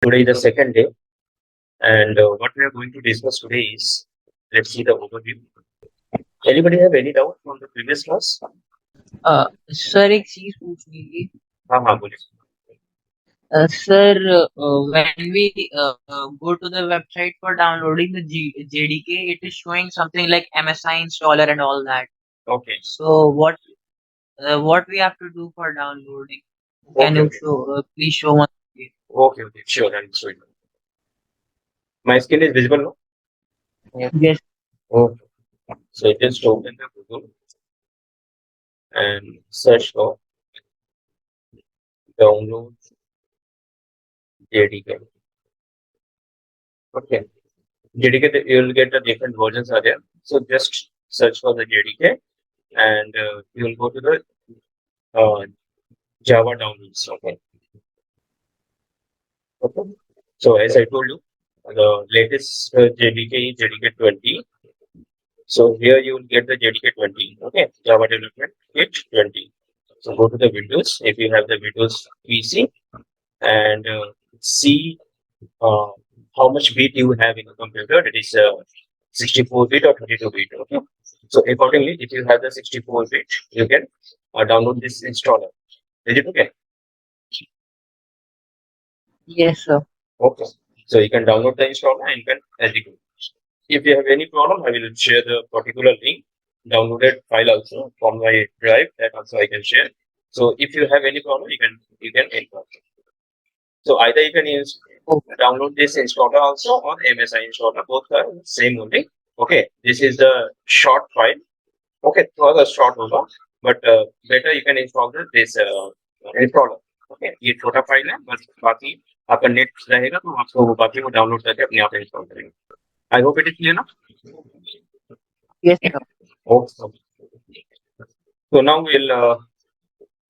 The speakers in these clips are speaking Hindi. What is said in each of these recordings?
Today is the second day, and what we are going to discuss today is, let's see the overview. Anybody have any doubt from the previous class? Sir एक चीज पूछनी थी। हाँ हाँ बोलिए। Sir when we go to the website for downloading the JDK, it is showing something like MSI installer and all that. Okay, So what we have to do for downloading? Can okay, you okay, please show one? okay. Sure, I'll show you. My screen is visible now. Yes. Okay, so just open the Google and search for download JDK. Okay, JDK you'll get the different versions are there. So just search for the JDK and you'll go to the uh, Java downloads. Okay. Okay. So as I told you, the latest JDK is JDK 20. So here you will get the JDK 20. Okay, Java Development Kit 20. So go to the Windows if you have the Windows PC and see uh, how much bit you have in the computer. It is 64 bit or 32 bit. Okay. So accordingly, if you have the 64 bit, you can download this installer. Is it okay? Yes, sir. Okay. So you can download the installer and you can execute. If you have any problem, I will share the particular link, downloaded file also from my drive that also I can share. So if you have any problem, you can inform. So either you can use Oh, download this installer also or MSI installer, both are same only. Okay, this is the short file. Okay, थोड़ा सा short होगा, but better you can install this installer. Okay, ये छोटा फाइल है, बस बाकी आपका नेट रहेगा तो आपको वो बाकी वो डाउनलोड करके अपने आप इंस्टॉल करेंगे. I hope it is clear now. yes, sir. Okay. So now we'll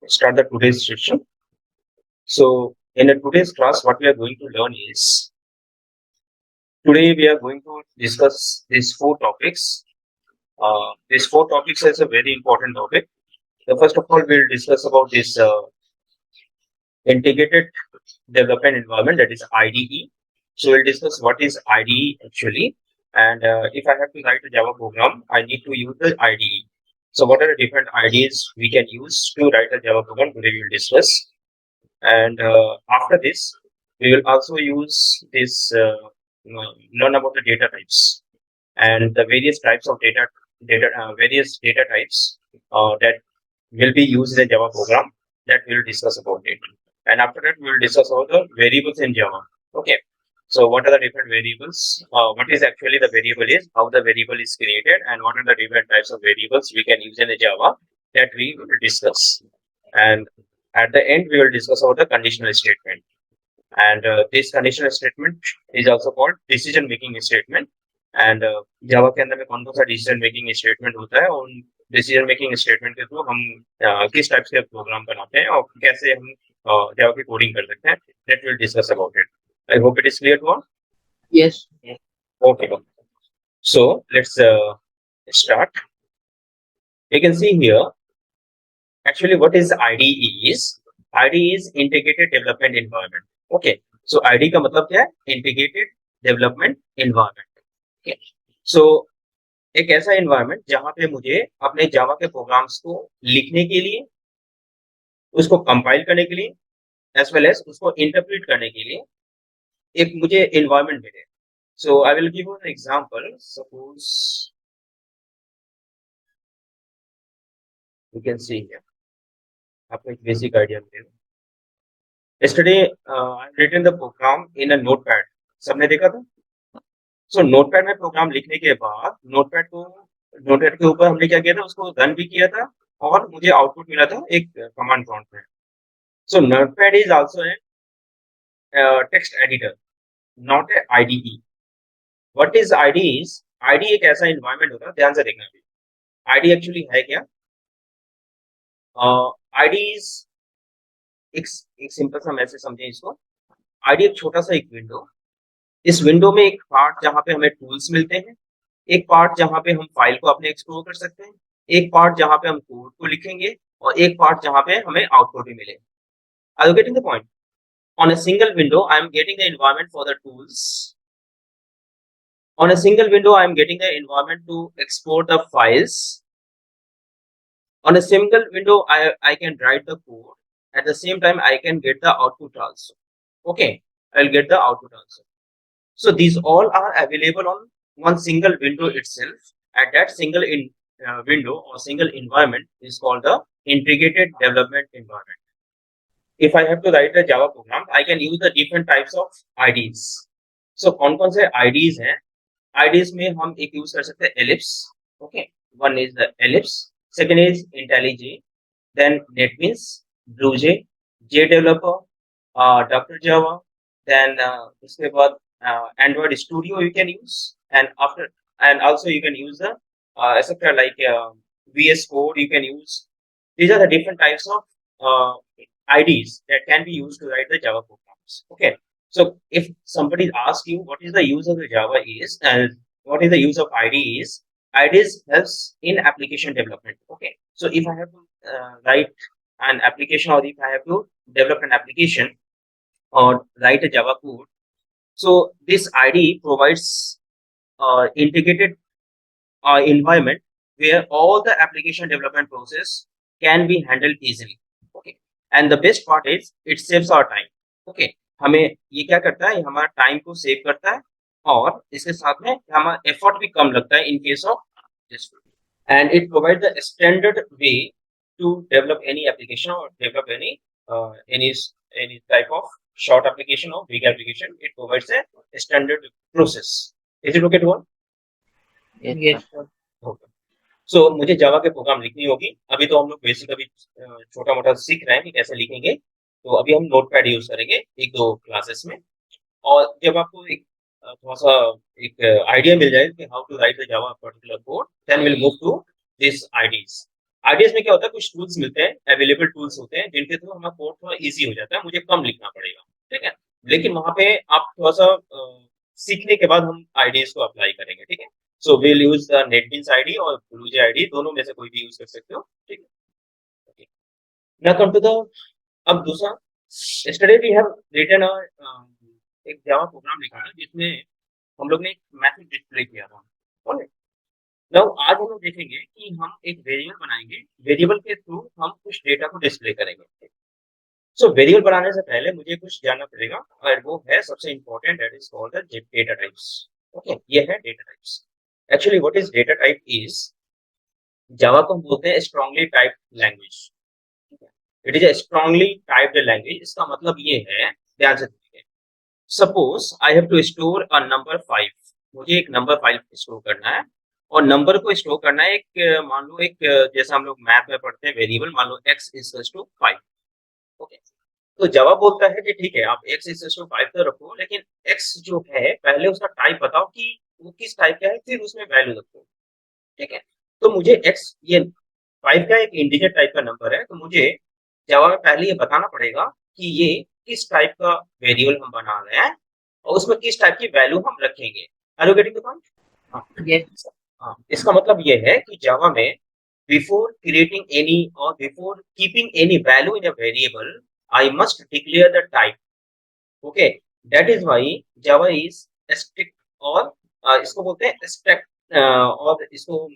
start the today's session. So in today's class, what we are going to learn is today we are going to discuss these four topics. These four topics is a very important topic. The first of all, we'll discuss about this integrated development environment, that is IDE. So we'll discuss what is IDE actually, and if I have to write a Java program, I need to use the IDE. So what are the different IDEs we can use to write a Java program? Today we will discuss. And after this, we will also use this learn about the data types and the various types of various data types that will be used in a Java program. That we will discuss about it. And after that, we will discuss about the variables in Java. Okay. So what are the different variables? What is actually the variable is, how the variable is created, and what are the different types of variables we can use in a Java that we will discuss. And at the end, we will discuss about the conditional statement. And this conditional statement is also called decision making statement. And जावा के अंदर में कौन कौन सा डिसीजन मेकिंग स्टेटमेंट होता है और उन डिसीजन मेकिंग स्टेटमेंट के थ्रू हम किस टाइप के प्रोग्राम बनाते हैं और कैसे हम जावा की कोडिंग कर सकते हैं. That we'll discuss about it. I hope it is clear to all. Yes. Okay. So let's start. You can see here. Actually, what is IDE is? IDE is Integrated Development Environment. Okay. So IDE का मतलब क्या है? Integrated Development Environment. Okay. So एक ऐसा environment जहां पे मुझे अपने जावा के प्रोग्राम्स को लिखने के लिए, उसको कंपाइल करने के लिए, एज वेल एज उसको इंटरप्रेट करने के लिए एक मुझे environment मिले. So I will give you an example. Suppose you can see here. आपको एक बेसिक आइडिया मिलेगा. Yesterday, I've written the program in a notepad. सबने देखा था? So notepad में प्रोग्राम लिखने के बाद नोटपैड के ऊपर हमने क्या किया था, उसको रन भी किया था और मुझे आउटपुट मिला था एक कमांड प्रॉम्प्ट में. So notepad is also a text editor, not a IDE. What is IDE is? IDE एक ऐसा environment होता है, ध्यान से देखना भी. IDE actually है क्या? IDE is एक सिंपल सा मैसेज समझें इसको. IDE एक छोटा सा एक विंडो. इस विंडो में एक पार्ट जहां पे हमें टूल्स मिलते हैं, एक पार्ट जहां पे हम फाइल को अपने एक्सप्लोर कर सकते हैं, एक पार्ट जहां पे हम कोड को लिखेंगे और एक पार्ट जहां पे हमें आउटपुट भी मिले. Are you getting the point? On a single window, I am getting the environment for the tools. On a single window, I am getting the environment to export the files. On a single window, I can write the code. At the same time, I can get the output also. Okay, I'll get the output also. So these all are available on one single window itself. At that single window or single environment is called the integrated development environment. If I have to write a Java program, I can use the different types of IDs. So कौन-कौन से IDs हैं? IDs में हम एक यूज कर सकते हैं Ellipse. Okay, one is the Ellipse. Second is IntelliJ. Then NetBeans, BlueJ, JDeveloper, Dr. Java. Then उसके बाद Android Studio you can use, and also you can use the etc. like VS Code you can use. These are the different types of IDs that can be used to write the Java programs. Okay. So if somebody asks you what is the use of the Java is and what is the use of IDE is, IDEs helps in application development. Okay. So if I have to write an application, or if I have to develop an application or write a Java code, so this IDE provides integrated environment where all the application development process can be handled easily. Okay. And the best part is it saves our time. Okay. हमें ये क्या करता है, हमारा टाइम को सेव करता है और इसके साथ में हमारा एफर्ट भी कम लगता है in case of this, and it provides the standard way to develop any application or develop any type of short application or big application. It provides a standard process. Is it okay to all? Yes, sir. Okay. So मुझे जावा के प्रोग्राम लिखनी होगी. अभी तो हम लोग बेसिक अभी छोटा मोटा सीख रहे हैं कि कैसे लिखेंगे. तो अभी हम नोटपैड यूज करेंगे एक दो क्लासेस में, और जब आपको एक थोड़ा सा एक आइडिया मिल जाए कि how to write the Java particular code, then will move to this ideas. Ideas में क्या होता है, कुछ टूल्स मिलते हैं, अवेलेबल टूल्स होते हैं जिनके थ्रू हमारा कोड थोड़ा इजी हो जाता है, मुझे कम लिखना पड़ेगा. ठीक है. लेकिन वहां पे आप थोड़ा सा सीखने के बाद हम आइडियाज को अप्लाई करेंगे. ठीक है. So will use the NetBeans ID और ब्लूजे आईडी, दोनों में से कोई भी यूज कर सकते हो. ठीक है. नाउ कम टू द, अब दूसरा, yesterday we have written एक जावा प्रोग्राम लिखा था जिसमें हम लोग ने एक मैसेज डिस्प्ले किया था. नाउ आज हम लोग देखेंगे कि हम एक वेरिएबल बनाएंगे, वेरिएबल के थ्रू हम कुछ डेटा को डिस्प्ले करेंगे. सो वेरिएबल बनाने से पहले मुझे कुछ जानना पड़ेगा, और वो है सबसे important, that is called the data types. Okay, ये है data types. Actually what is data type is, Java को हम बोलते हैं strongly typed language. It is a strongly typed language. इसका मतलब ये है, ध्यान से देखिए, suppose I have to store a number 5. मुझे एक नंबर 5 स्टोर करना है, और नंबर को स्टोर करना है एक, मान लो एक, जैसा हम लोग मैथ में पढ़ते हैं वेरिएबल, मान लो x इक्वल्स टू 5. ओके. तो जवाब बोलता है कि ठीक है, आप x इक्वल्स टू 5 तो रखो, लेकिन x जो है पहले उसका टाइप बताओ कि वो किस टाइप का है, फिर उसमें वैल्यू रखो. ठीक है. तो मुझे x, ये 5 का एक इंटीजर टाइप का नंबर है, तो मुझे जावा में पहले ये बताना पड़ेगा कि ये किस टाइप का वेरिएबल हम बना रहे हैं और उसमें किस टाइप की वैल्यू हम रखेंगे. Are you getting the point? Yes. इसका मतलब ये है कि जावा में बिफोर क्रिएटिंग एनी और before keeping any value in a variable, I must declare the type. Okay, that is why Java is strict, और इसको बोलते हैं स्टैक, और इसको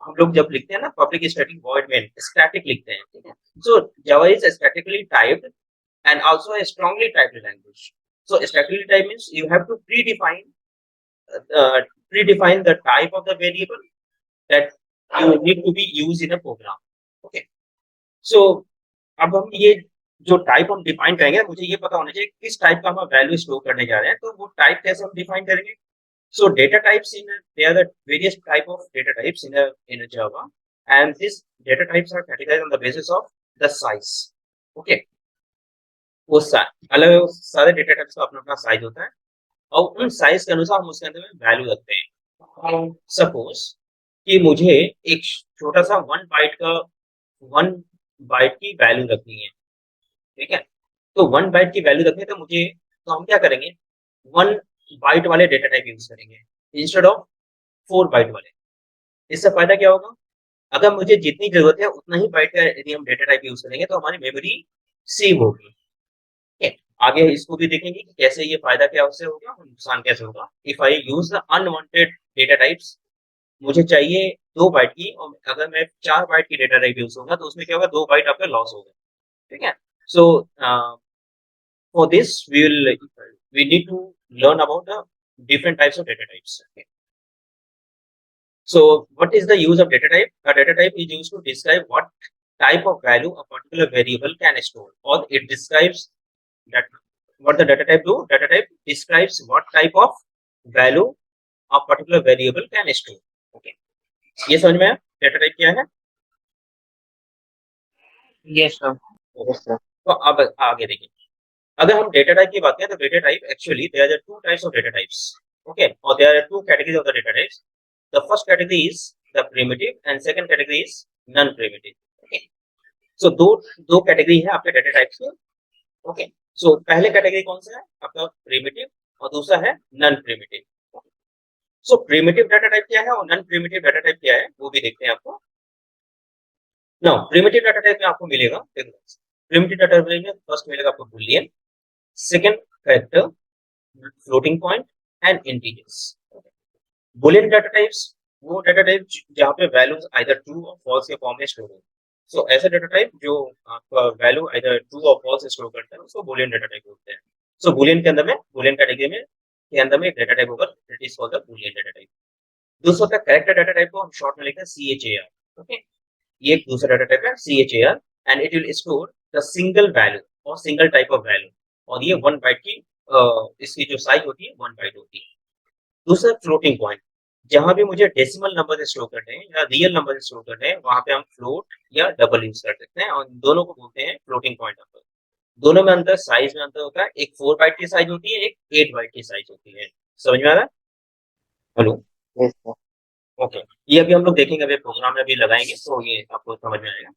हम लोग जब लिखते हैं ना public static void main, static लिखते हैं. ठीक है. So Java is statically typed and also a strongly typed language. So statically typed means you have to predefine the type of the variable that you need to be used in a program. Okay. So अब हम ये जो टाइप हम डिफाइन करेंगे, मुझे ये पता होना चाहिए किस टाइप का हम वैल्यू स्टोर करने जा रहे हैं, तो वो टाइप कैसे हम डिफाइन करेंगे. So data types there are the various type of data types in a Java, and these data types are categorized on the basis of the size. Okay. वो अलग सारे डेटा टाइप्स का अपना अपना साइज होता है, और उन साइज के अनुसार हम उसके अंदर में वैल्यू रखते हैं. सपोज कि मुझे एक छोटा सा 1 बाइट की वैल्यू रखनी है. ठीक है. तो 1 बाइट की वैल्यू रखनी है, तो हम क्या करेंगे, 1 बाइट वाले डेटा टाइप यूज करेंगे इंस्टेड ऑफ 4 बाइट वाले. इससे फायदा क्या होगा, अगर मुझे जितनी जरूरत है उतना ही बाइट का यदि हम डेटा टाइप यूज करेंगे तो हमारी मेमोरी सेव होगी. आगे इसको भी देखेंगे कि कैसे ये फायदा क्या उससे होगा और नुकसान कैसे होगा। If I use the unwanted data types, मुझे चाहिए 2 बाइट की, और अगर मैं 4 बाइट की डेटा टाइप यूज होगा तो उसमें क्या होगा, 2 बाइट आपका लॉस होगा। ठीक है। So for this we need to learn about the different types of data types. Okay. So what is the use of data type? A data type is used to describe what type of value a particular variable can store, or it describes that what the data type do. Data type describes what type of value a particular variable can store. Okay. ये समझ में आया डेटा टाइप क्या है? Yes, sir. Yes, sir. तो अब आगे देखिए, अगर हम डेटा टाइप की बात करें तो data type actually there are 2 types of data types. Okay, और there are 2 categories of the data types. The first category is the primitive and second category is non primitive. Okay, so दो दो कैटेगरी है आपके डेटा टाइप्स के। ओके, सो पहले कैटेगरी कौन सा है आपका, प्रिमिटिव, और दूसरा है नॉन प्रिमिटिव। सो प्रिमिटिव डाटा टाइप क्या है और नॉन प्रिमिटिव डाटा टाइप क्या है वो भी देखते हैं आपको। नाउ प्रिमिटिव डाटा टाइप में आपको मिलेगा, प्रिमिटिव डाटा टाइप में फर्स्ट मिलेगा आपको Boolean, second character, floating point and integers. Boolean data types वो डाटा टाइप जहाँ पे वैल्यूज आइदर ट्रू और फॉल्स के फॉर्म में स्टोर हो। सो ऐसा डाटा टाइप जो आपका वैल्यू आइदर ट्रू और फॉल्स स्टोर करता है उसको बूलियन डाटा टाइप बोलते हैं। सो बूलियन के अंदर में, बूलियन कैटेगरी में के अंदर में एक डाटा टाइप होगा, that is called the Boolean data type. दूसरा होता है कैरेक्टर डाटा टाइप को हम शॉर्ट में लिखते हैं CHAR। ओके, ये एक दूसरा डाटा टाइप है CHAR, and it will store the single value और सिंगल टाइप ऑफ वैल्यू, और ये 1 बाइट की इसकी जो साइज होती है 1 बाइट होती है। दूसरा फ्लोटिंग पॉइंट, जहां भी मुझे डेसिमल नंबर स्टोर करने हैं या रियल नंबर स्टोर करने हैं वहां पे हम फ्लोट या डबल यूज कर सकते हैं, और दोनों को बोलते हैं फ्लोटिंग पॉइंट नंबर। दोनों में अंतर साइज में अंतर होता है, एक 4 बाइट की साइज होती है, एक 8 बाइट की साइज होती है। समझ में आ रहा है? हेलो? Yes, sir. ओके, ये अभी हम लोग देखेंगे, अभी प्रोग्राम में अभी लगाएंगे तो ये आपको समझ में आएगा।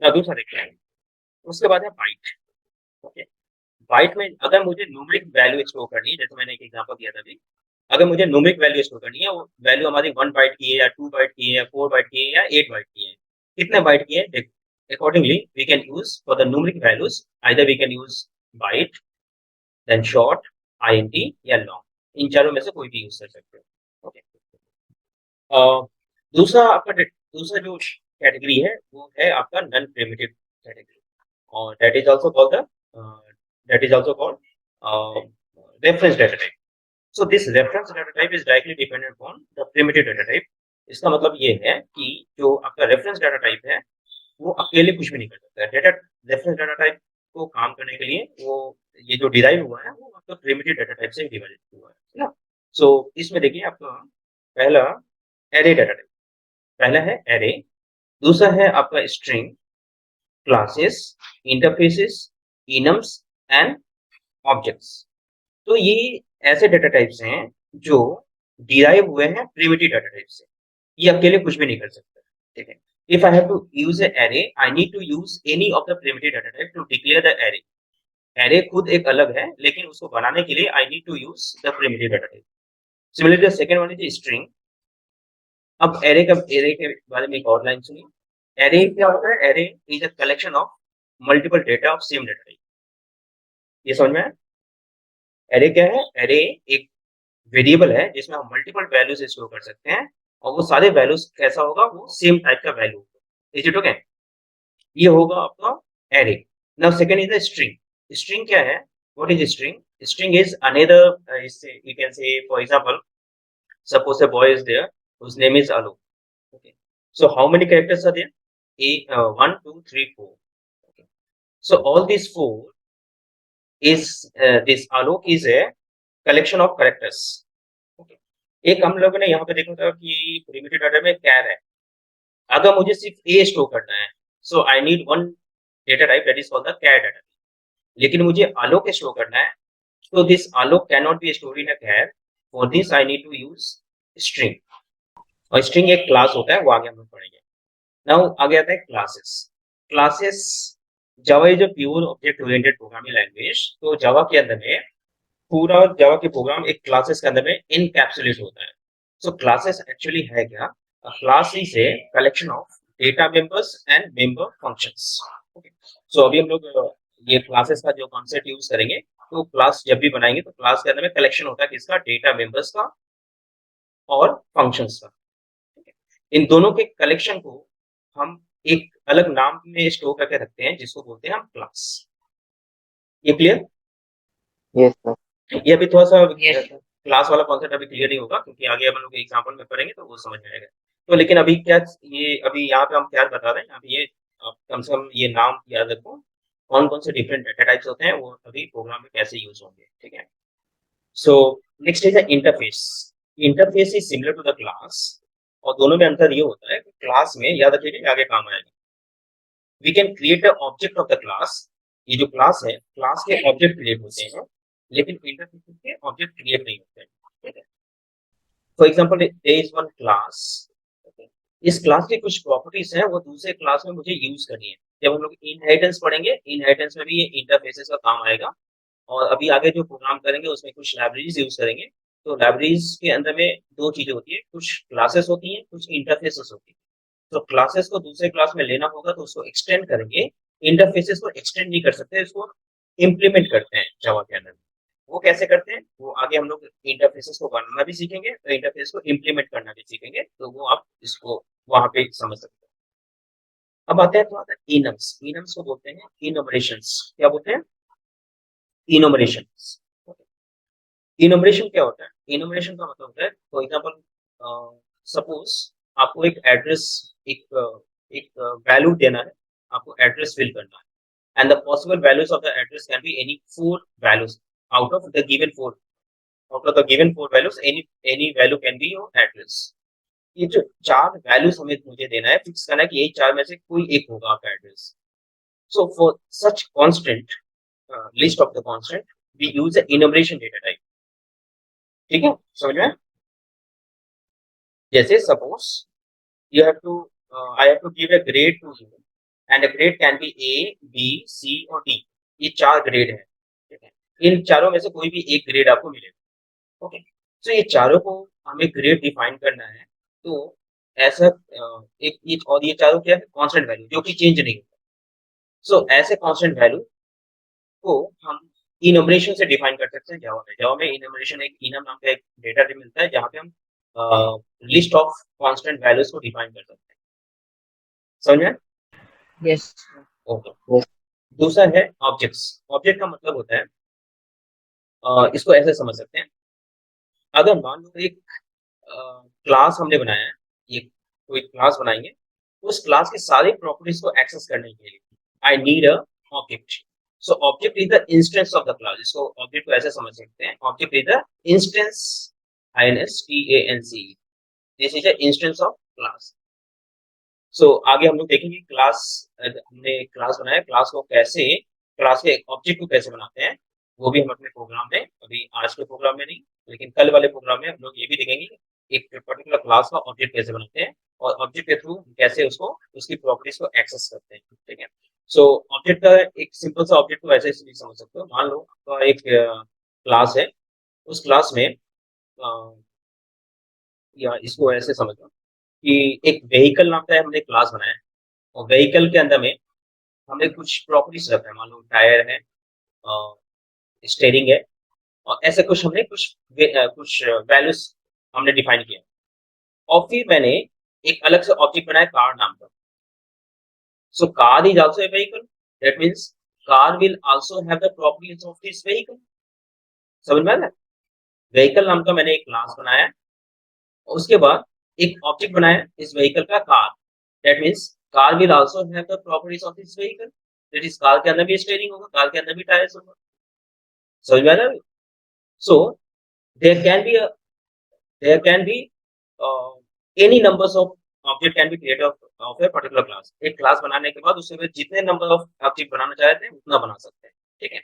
ना दूसरा देखते हैं, उसके बाद है बाइट। ओके, बाइट में अगर मुझे न्यूमेरिक वैल्यू स्टोर करनी है, जैसे मैंने एक एग्जांपल दिया था अभी, अगर मुझे न्यूमेरिक वैल्यू स्टोर करनी है, वो वैल्यू हमारी 1 बाइट की है या 2 बाइट की है या 4 बाइट की है या 8 बाइट की है, कितने बाइट की है, accordingly we can use for the numeric values either we can use byte, then short, INT या लॉन्ग, इन चारों में से कोई भी यूज कर सकते हो। ओके, दूसरा आपका दूसरा जो कैटेगरी है वो है आपका नॉन प्रिमिटिव कैटेगरी, और that is also called reference data type. So this reference data type is directly dependent upon the primitive data type. इसका मतलब ये है कि जो आपका रेफरेंस डाटा टाइप है वो अकेले कुछ भी नहीं कर सकता है। डेटा रेफरेंस डाटा टाइप को काम करने के लिए वो ये जो डिराइव हुआ है वो आपका प्रिमिटिव डाटा टाइप से डिवाइड हुआ है ना। सो इसमें देखिए आपका पहला एरे डाटा टाइप, पहला है एरे, दूसरा है आपका string, classes, interfaces, enums and objects. तो ये ऐसे डाटा टाइप्स हैं जो डिराइव हुए हैं प्रिमिटिव डाटा टाइप से, ये अकेले कुछ भी नहीं कर सकता। ठीक है, if I have to use a array I need to use any of the primitive data type to declare the array. Array खुद एक अलग है लेकिन उसको बनाने के लिए I need to use the primitive data type. Similarly the second one is string. अब एरे के बारे में एक और लाइन सुनिए। एरे क्या होता है? Array is a collection of multiple data of same data type. ये समझ में आया? एरे क्या है? एरे एक वेरिएबल है जिसमें हम मल्टीपल वैल्यूज स्टोर कर सकते हैं, और वो सारे वैल्यूज कैसा होगा, वो सेम टाइप का वैल्यू होगा। Is it okay? ये होगा आपका array. Now second is the string. String क्या है? What is string? String is another, you can say for example, suppose a boy is there whose name is Alu. Okay, so how many characters are there? 1 2 3 4. Okay, so all these 4 is this Alok is a collection of characters. Okay, एक हम लोगों ने यहाँ पे देखा था कि प्रिमिटिव डाटा में कैर है, अगर मुझे सिर्फ ए स्टोर करना है so I need one data type that is called the char data, लेकिन मुझे आलोक स्टोर करना है तो this Alok can not be store in a char, for this I need to use string, और स्ट्रिंग एक क्लास होता है, वो आगे हम लोग पढ़ेंगे। नाउ आगे आता है classes. Classes, Java is a pure object oriented programming language, तो जावा के अंदर में पूरा जावा के प्रोग्राम एक क्लासेस के अंदर में इनकैप्सुलेट होता है। सो क्लासेस एक्चुअली है क्या? Class is a collection of data members and member functions. So अभी हम लोग ये क्लासेस का जो कॉन्सेप्ट यूज करेंगे, तो क्लास जब भी बनाएंगे तो क्लास के अंदर में कलेक्शन होता है किसका, डेटा मेंबर्स का और फंक्शंस का। ठीक है? इन दोनों के कलेक्शन को हम एक अलग नाम में स्टोर करके रखते हैं जिसको बोलते हैं हम क्लास। ये क्लियर? Yes sir. ये अभी थोड़ा सा Yes. क्लास वाला कॉन्सेप्ट अभी क्लियर नहीं होगा क्योंकि आगे हम लोग एग्जांपल में पढ़ेंगे तो वो समझ में आएगा। तो लेकिन अभी क्या, ये अभी यहाँ पे हम क्या बता रहे हैं, अभी ये आप कम से कम ये नाम याद रखो, कौन कौन से डिफरेंट डेटा टाइप्स होते हैं वो अभी प्रोग्राम में कैसे यूज होंगे। ठीक है, so next is interface. Interface is similar to the class, और दोनों में अंतर ये होता है कि क्लास में याद रखिएगा आगे काम आएगा, we can create the object of the class. ये जो क्लास है, क्लास के ऑब्जेक्ट क्रिएट होते हैं, लेकिन इंटरफेस के ऑब्जेक्ट क्रिएट नहीं होते हैं। ठीक है, for example there is one class. इस क्लास की कुछ प्रॉपर्टीज हैं वो दूसरे क्लास में मुझे यूज करनी है। जब हम लोग इनहेरिटेंस पढ़ेंगे, इनहेरिटेंस में भी ये इंटरफेसेस का काम आएगा, और अभी आगे जो प्रोग्राम करेंगे उसमें कुछ लाइब्रेरीज यूज करेंगे। तो लाइब्रेरीज के अंदर में दो चीजें होती है, कुछ क्लासेस होती हैं, कुछ इंटरफेसेस होती है। तो क्लासेस को दूसरे क्लास में लेना होगा तो उसको एक्सटेंड करेंगे, इंटरफेसेस को एक्सटेंड नहीं कर सकते, इसको इम्प्लीमेंट करते हैं जावा के अंदर। वो कैसे करते हैं वो आगे हम लोग इंटरफेसेस को बनाना भी सीखेंगे, तो इंटरफेस को इम्प्लीमेंट करना भी सीखेंगे, तो वो आप इसको वहां पे समझ सकते हैं। अब आते हैं थोड़ा इनम्स। इनम्स को बोलते हैं इनोमरेशंस। क्या बोलते हैं? इनोमरेशंस। इनोमरेशन क्या होता है? इनोमरेशन का मतलब होता है, फॉर एग्जांपल सपोज आपको एक एड्रेस, एक वैल्यू देना है, आपको एड्रेस फिल करना है, and the possible values of the address can be any four values out of the given four, out of the given four values any value can be your address। ये जो चार वैल्यूज हमें मुझे देना है, फिक्स करना है कि यही चार में से कोई एक होगा आपका address. So for such constant list of the constant we use the enumeration data type. ठीक है, समझ में? जैसे suppose you have to I have to give a grade to you, and a grade can be A, B, C और D। ये चार ग्रेड है। ठीक है, इन चारों में से कोई भी एक ग्रेड आपको मिलेगा। ओके, तो ये चारों को हमें ग्रेड डिफाइन करना है, तो ऐसा और ये चारों क्या है, कांस्टेंट वैल्यू जो कि चेंज नहीं होता। सो ऐसे कांस्टेंट वैल्यू को हम इनमरेशन से डिफाइन कर सकते हैं जावा में। जावा में इनमरेशन एक इनम नाम का एक डेटा टाइप मिलता है जहाँ पे हम लिस्ट ऑफ कांस्टेंट वैल्यूज को डिफाइन कर सकते हैं। समझ में? Yes. ओके, दूसरा है ऑब्जेक्ट्स। ऑब्जेक्ट का मतलब होता है, इसको ऐसे समझ सकते हैं, अगर मान लो एक क्लास हमने बनाया है, ये कोई क्लास बनाएंगे, उस क्लास के सारे प्रॉपर्टीज को एक्सेस करने के लिए I need a object. So object is the instance of the class. इसको ऑब्जेक्ट को ऐसे समझ सकते हैं, object is the instance, INSTANCE, this is the instance of class. So आगे हम लोग देखेंगे क्लास, हमने क्लास बनाया, क्लास को कैसे, क्लास के ऑब्जेक्ट को कैसे बनाते हैं, वो भी हम अपने प्रोग्राम में, अभी आज के प्रोग्राम में नहीं लेकिन कल वाले प्रोग्राम में हम लोग ये भी देखेंगे एक पर्टिकुलर क्लास का ऑब्जेक्ट कैसे बनाते हैं, और ऑब्जेक्ट के थ्रू कैसे उसको, उसकी प्रॉपर्टीज को एक्सेस करते हैं। ठीक है, सो ऑब्जेक्ट का एक सिंपल सा ऑब्जेक्ट को ऐसे समझ सकते हो, मान लो आपका एक क्लास है, उस क्लास में या इसको ऐसे समझो कि एक व्हीकल नाम का हमने क्लास बनाया है, और व्हीकल के अंदर में हमने कुछ प्रॉपर्टीज रखा है, मान लो टायर है, स्टेयरिंग है, और ऐसे कुछ हमने कुछ वैल्यूज हमने डिफाइन किया, और फिर मैंने एक अलग से ऑब्जेक्ट बनाया कार नाम का। So car is also a vehicle, that means car will also have the properties of this vehicle. समझ में आया? व्हीकल नाम का मैंने एक क्लास बनाया, और उसके बाद एक ऑब्जेक्ट बनाया इस व्हीकल का car, that means car will also have the properties of this vehicle, that is car के अंदर भी स्टीयरिंग होगा, कार के अंदर भी टायर्स होगा। समझ में आ रहा है? So there can be there can be any numbers of object can be created of a particular class। एक क्लास बनाने के बाद उसमें जितने नंबर ऑफ ऑब्जेक्ट बनाना चाहते हैं उतना बना सकते हैं। ठीक है,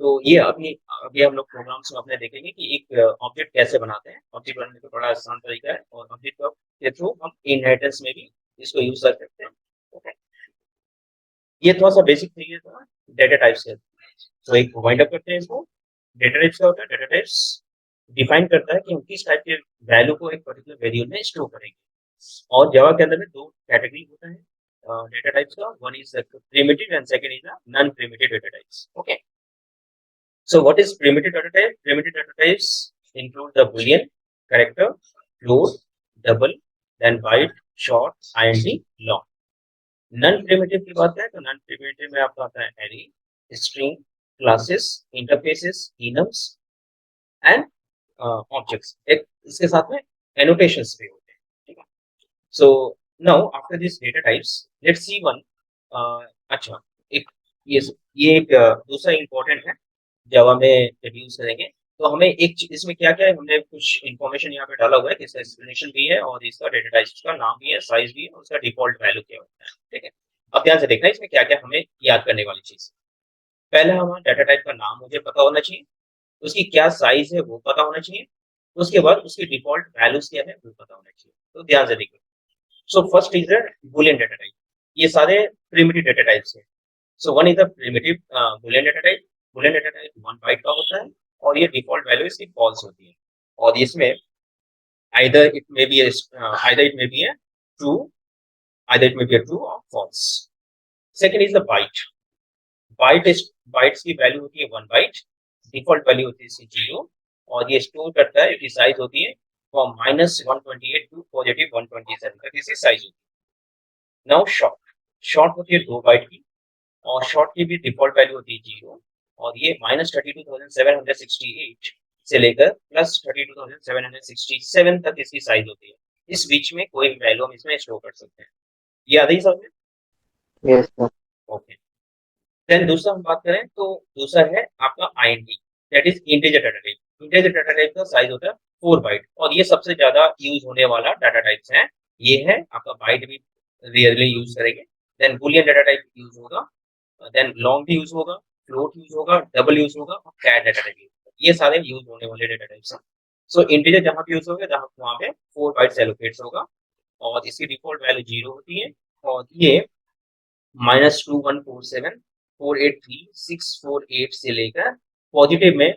तो ये अभी अभी हम लोग प्रोग्राम्स में अपने देखेंगे कि एक ऑब्जेक्ट कैसे बनाते हैं। ऑब्जेक्ट बनाने का बड़ा आसान तरीका है, और ऑब्जेक्ट के थ्रू हम इनहेरिटेंस में भी इसको यूज कर सकते हैं। ओके, ये थोड़ा सा बेसिक चाहिए था डेटा टाइप्स के। तो एक वाइंड अप करते हैं इसको। डेटा टाइप्स क्या होता है? डेटा टाइप्स डिफाइन करता है कि हम किस टाइप के वैल्यू को एक पर्टिकुलर वेरिएबल में स्टोर करेंगे, और जावा के अंदर में दो कैटेगरी होता है, data types का. One is primitive and second is non-primitive data types. Okay. So what is primitive data type? Primitive data types include the boolean, character, float, double, then byte, short, int, long. Non primitive की बात है तो नॉन प्रिमिटिव में आपका आता है array, string, classes, interfaces, enums and objects. एक इसके साथ में एनोटेशंस भी होते हैं. ठीक है. So now after this data types let's see one. अच्छा, एक ये एक दूसरा इंपॉर्टेंट है जावा में जब यूज करेंगे तो हमें एक इसमें क्या क्या है, हमने कुछ इन्फॉर्मेशन यहाँ पे डाला हुआ है, इसका एक्सप्लेनेशन भी है और इसका डेटा टाइप का नाम भी है, साइज भी है और उसका डिफॉल्ट वैल्यू क्या होता है. ठीक है. अब ध्यान से देखना इसमें क्या क्या हमें याद करने वाली चीज. पहले हमारा डाटा टाइप का नाम मुझे पता होना चाहिए, उसकी क्या साइज है वो पता होना चाहिए, उसके बाद उसकी डिफॉल्ट वैल्यूज क्या है वो पता होना चाहिए. तो ध्यान से देखिए. So first is boolean data type. ये सारे प्रिमिटिव डेटा टाइप्स हैं. So one is the primitive boolean data type. Boolean data type 1 byte का होता है और ये डिफॉल्ट वैल्यू इसकी फॉल्स होती है और इसमें either it may be a true, either it may be a true or false. Second is the byte. Bytes की वैल्यू होती है 1 बाइट, डिफॉल्ट वैल्यू होती है इसकी 0 और ये स्टोर करता है, इसकी साइज होती है फ्रॉम -128 टू +127 तक इसकी साइज होती है. नाउ शॉर्ट होती है 2 बाइट की और शॉर्ट की भी डिफॉल्ट वैल्यू होती है 0 और ये -32,768 से लेकर +32,767 तक इसकी साइज होती है. इस बीच में कोई वैल्यू हम इसमें स्टोर कर सकते हैं. ये आधी समझ में? Yes sir. ओके. देन दूसरा हम बात करें तो दूसरा है आपका INT, that is integer data type. Integer data type का साइज होता है 4 बाइट और ये सबसे ज्यादा यूज होने वाला डाटा टाइप्स है. ये है आपका बाइट भी रियरली यूज करेंगे. Then boolean data type use होगा, देन लॉन्ग भी यूज होगा, फ्लोट यूज होगा, डबल यूज होगा और कैर डाटा टाइप. ये सारे यूज होने वाले डेटा टाइप्स हैं. सो इंटीजर जहां पे यूज होगा जहां वहां पे 4 बाइट्स एलोकेट्स होगा और इसकी डिफॉल्ट वैल्यू 0 होती है और ये -2147 483 648 से लेकर पॉजिटिव में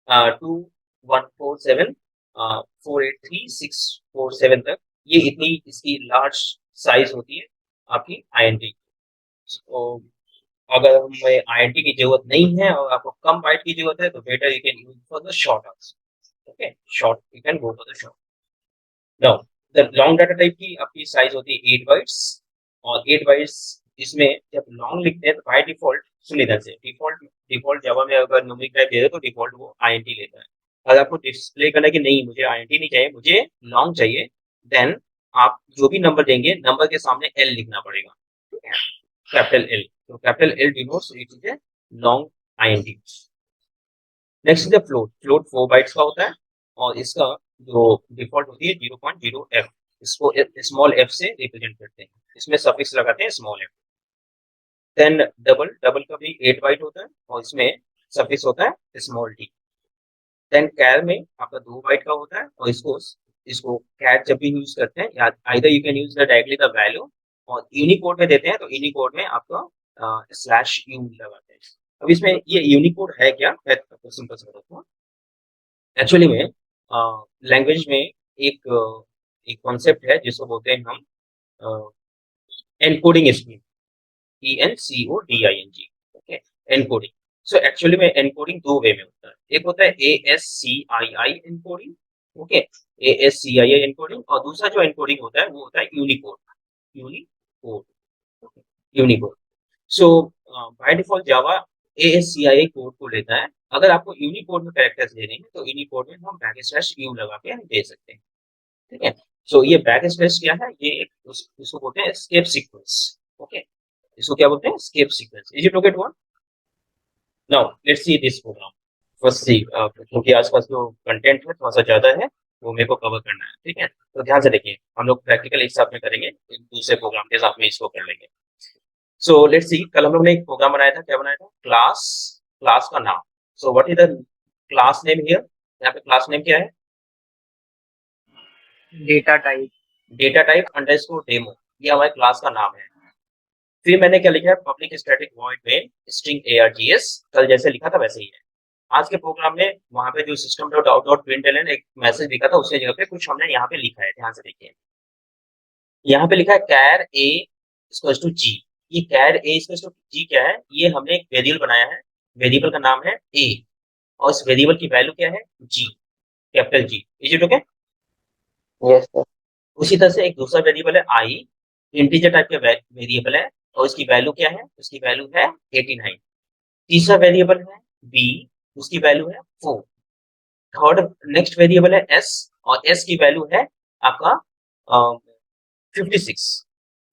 2147 483 647 तक ये इतनी इसकी लार्ज साइज होती है आपकी INT. तो अगर हमें INT की जरूरत नहीं है और आपको कम बाइट की जरूरत है तो better you can use for the short answer. Okay, short you can go for the short. Now the long data type की आपकी साइज होती है 8 बाइट्स और 8 बाइट्स इसमें जब लॉन्ग लिखते हैं तो बाय डिफॉल्ट सुन इधर से डिफॉल्ट जावा में अगर न्यूमेरिक टाइप दे दे तो डिफॉल्ट वो INT लेता है. अगर आपको डिस्प्ले करना है कि नहीं मुझे INT नहीं चाहिए मुझे लॉन्ग चाहिए, देन आप जो भी नंबर देंगे नंबर के सामने L लिखना पड़ेगा. ठीक है, कैपिटल L. तो capital L denotes it is a long INT. Next is the float 4 bytes का होता है और इसका जो डिफॉल्ट होती है 0.0f, इसको स्मॉल f से रिप्रेजेंट करते हैं, इसमें सफिक्स लगाते हैं स्मॉल f. देन डबल का भी 8 बाइट होता है और इसमें सफिक्स होता है स्मॉल t. देन कैर में आपका 2 बाइट का होता है और इसको कैर जब भी यूज करते हैं या either you can use directly the value और यूनिकोड में देते हैं तो यूनिकोड में आपका /u लगाते हैं. अब इसमें ये यूनिकोड है क्या, मैं आपको सिंपल से बताता हूँ. एक्चुअली में लैंग्वेज में एक कॉन्सेप्ट है जिसको बोलते हैं हम encoding scheme, ENCODING. Okay, encoding. So actually में एनकोडिंग 2 वे में होता है. एक होता है ASCII encoding. Okay, ASCII encoding और दूसरा जो एनकोडिंग होता है वो होता है Unicode. So by default Java ASCII code को लेता है. अगर आपको यूनिकोड में कैरेक्टर्स देने हैं तो यूनिकोड में हम /u लगा के दे सकते हैं. ठीक है. सो ये / क्या है, ये इसको बोलते हैं एस्केप सीक्वेंस. ओके, इसको क्या बोलते हैं, escape sequence. Is it okay to one? Now let's see this program. First see क्योंकि आसपास जो कंटेंट है थोड़ा सा ज्यादा है वो मेरे को कवर करना है. ठीक है, तो ध्यान से देखिए, हम लोग प्रैक्टिकल एक साथ में करेंगे, एक दूसरे प्रोग्राम के साथ में इसको कर लेंगे. सो लेट्स सी, कल हम लोग ने एक प्रोग्राम बनाया था. क्या बनाया था? क्लास का नाम. So what is the class name here? यहाँ पे क्लास नेम क्या है? Data type underscore demo. ये हमारे क्लास का नाम है. फिर मैंने क्या लिखा है, पब्लिक स्टैटिक वॉइड में स्ट्रिंग args. कल जैसे लिखा था वैसे ही है. आज के प्रोग्राम में वहां पे जो system.out.println एक मैसेज लिखा था उससे जगह पे कुछ हमने यहाँ पे लिखा है. ध्यान से देखिए, यहाँ पे लिखा है char a इक्वल्स टू जी। ये कैर ए इक्वल्स टू जी क्या है, ये हमने एक वेरिएबल बनाया है, वेरिएबल का नाम है ए, और इस वेरिएबल की वैल्यू क्या है, G, capital G. Is it okay? Yes, sir. उसी तरह से एक दूसरा वेरिएबल है आई, इंटीजर टाइप का वेरिएबल है, और इसकी वैल्यू क्या है, उसकी वैल्यू है 89। तीसरा वेरिएबल है बी, उसकी वैल्यू है 4। थर्ड नेक्स्ट वेरिएबल है एस, और एस की वैल्यू है आपका 56।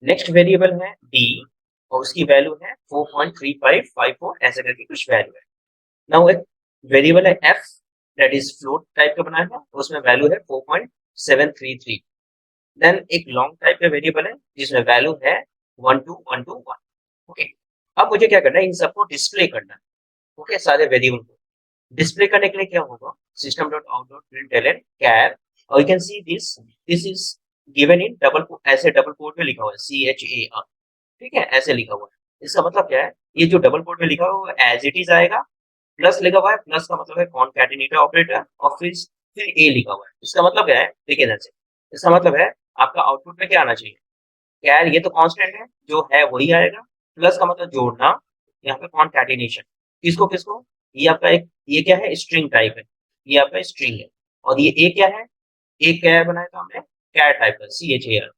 नेक्स्ट वेरिएबल है डी, और उसकी वैल्यू है 4.3554, ऐसे करके कुछ वैल्यू है। नाउ एक वेरिएबल है F, that is float type का बनाया है, उसमें वैल्यू है 4.733। देन एक लॉन्ग टाइप का वेरिएबल है जिसमें वैल्यू है 12121। ओके, अब मुझे क्या करना है, इन सबको डिस्प्ले करना है। ओके, सारे वेरिएबल को डिस्प्ले करने के लिए क्या होगा, system dot out dot println char, और you can see this is given in ऐसे डबल कोट में लिखा हुआ है CHAR। ठीक है, ऐसे लिखा हुआ है। इसका मतलब क्या है, ये जो डबल कोट में लिखा हुआ है एज इट इज आएगा, प्लस लिखा हुआ है, प्लस का मतलब है कॉनकैटिनेटर ऑपरेटर, और फिर ए लिखा हुआ है। इसका मतलब क्या है, देखिए इधर से, इसका मतलब है आपका आउटपुट में क्या आना चाहिए, कैर ये तो कांस्टेंट है, जो है वही आएगा, प्लस का मतलब जोड़ना, यहाँ पे कॉनकैटिनेशन, किसको किसको, ये आपका एक, ये क्या है, स्ट्रिंग टाइप है, ये आपका स्ट्रिंग है, और ये ए क्या है, एक कैर बनाया था हमने, कैर टाइप का CHAR,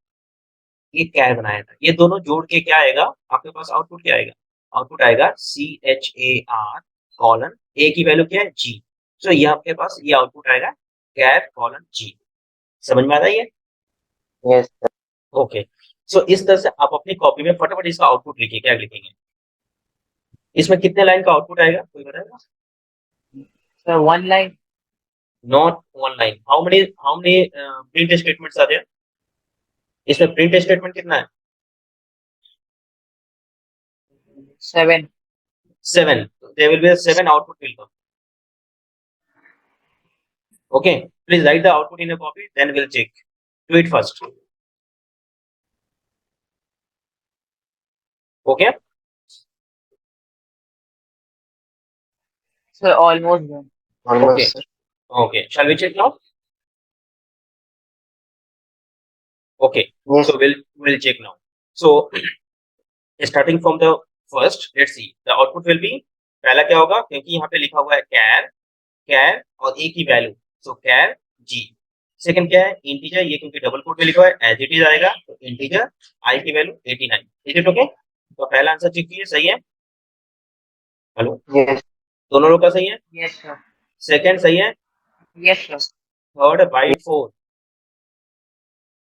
ये कैर बनाया था, ये दोनों जोड़ के क्या आएगा आपके पास, आउटपुट क्या आएगा, आउटपुट आएगा CHAR कॉलन, ए की वैल्यू क्या है जी। सो ये आपके पास ये आउटपुट आएगा कैर कॉलन जी। समझ में आ रहा है ये? Yes, sir. ओके, सो इस तरह से आप अपनी कॉपी में फटाफट इसका आउटपुट लिखिए, क्या लिखेंगे, इसमें कितने लाइन का आउटपुट आएगा, कोई बताएगा? Sir, one line. Not one line, how many print statements आते हैं इसमें, प्रिंट स्टेटमेंट कितना है, 7. 7। There will be 7 output will come. Okay, please write the output in a copy, then will check, do it first. Okay, Sir, almost done. Almost, okay, sir. Okay, shall we check now? Okay, Yes, so we'll check now. So starting from the first, let's see the output will be, पहला क्या होगा, क्योंकि यहाँ पे लिखा हुआ है कैर और ए की वैल्यू, सो कैर जी। सेकंड क्या है, इंटीजर, ये क्योंकि डबल कोट में लिखा हुआ है एज इट इज आएगा, तो इंटीजर आई की वैल्यू 89। Is it okay? तो पहला आंसर चेक कीजिए, सही है? हेलो, yes, दोनों लोग का सही है? Yes, sir. सेकंड सही है? Yes, sir. Third byte 4,